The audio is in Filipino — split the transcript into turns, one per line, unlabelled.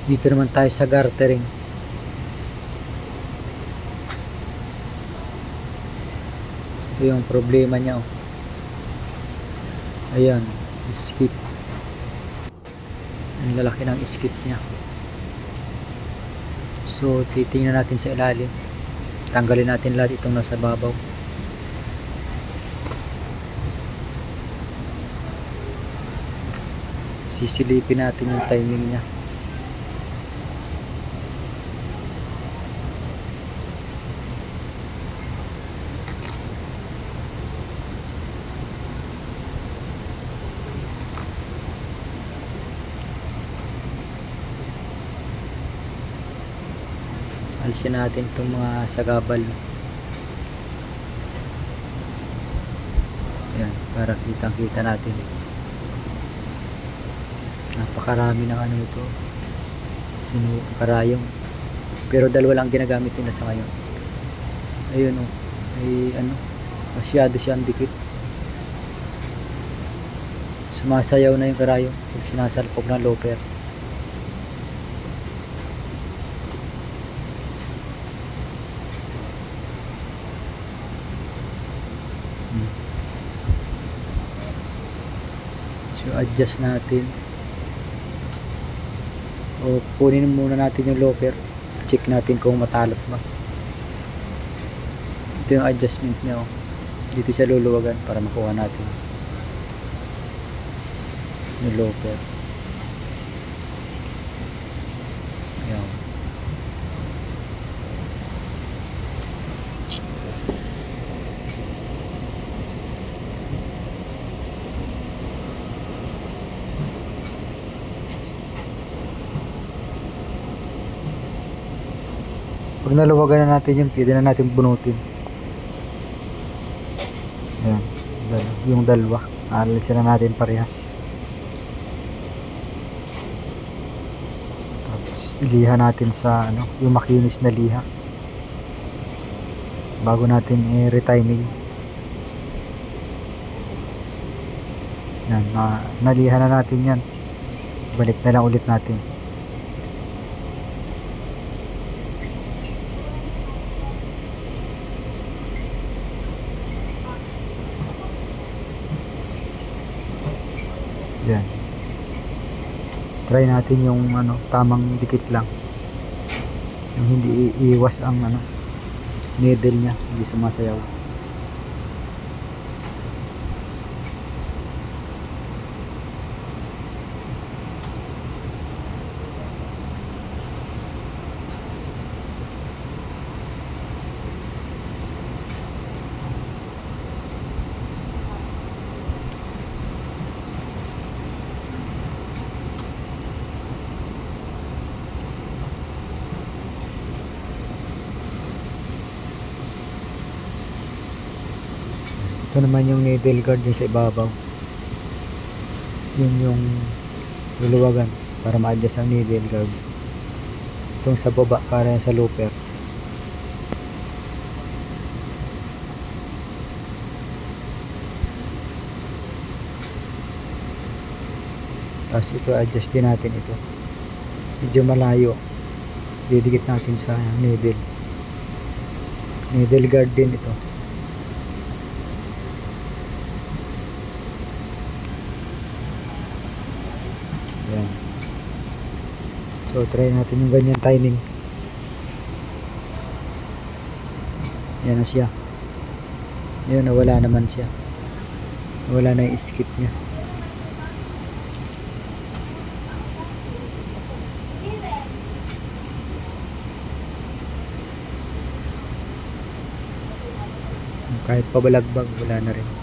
Dito naman tayo sa gartering. Ito yung problema niya, oh. Ayan, skip. Ang lalaki ng skip niya. So titingnan natin sa ilalim. Tanggalin natin lahat itong nasa babaw. Sisilipin natin yung timing niya. Alisin natin itong mga sagabal. Ayan, para kitang kita natin. Napakarami ng ano ito, karayong, pero dalawa lang ginagamit nila sa ngayon. Ayun, oh, ay ano, masyado siyang dikit. Sumasayaw na yung karayong pag sinasalpok ng loper. So adjust natin, o kunin muna natin yung loper, check natin kung matalas ba. Ito yung adjustment niya, oh. Dito siya luluwagan para makuha natin yung loper. Ayan. Pag naluwagan na natin yung pwede na natin bunutin. Ayan, yung dalawa alisin na natin parehas. Tapos iliha natin sa ano, yung makinis na liha bago natin i-retiming. Yan, naliha na natin yan. Balik na lang ulit natin. Yan. Try natin yung ano, tamang dikit lang. Yung hindi iiwas ang ano, needle niya, hindi sumasayaw. Ito naman yung needle guard yung sa ibabaw. Yun yung luluwagan para ma-adjust ang needle guard. Itong sa baba para sa looper. Tapos ito adjust din natin ito. Medyo malayo. Didikit natin sa needle. Needle guard din ito. Ayan. So try natin yung ganyan timing. Yan na siya. Ayan, nawala naman siya. Nawala na yung skip niya. Kahit pabalagbag wala na rin.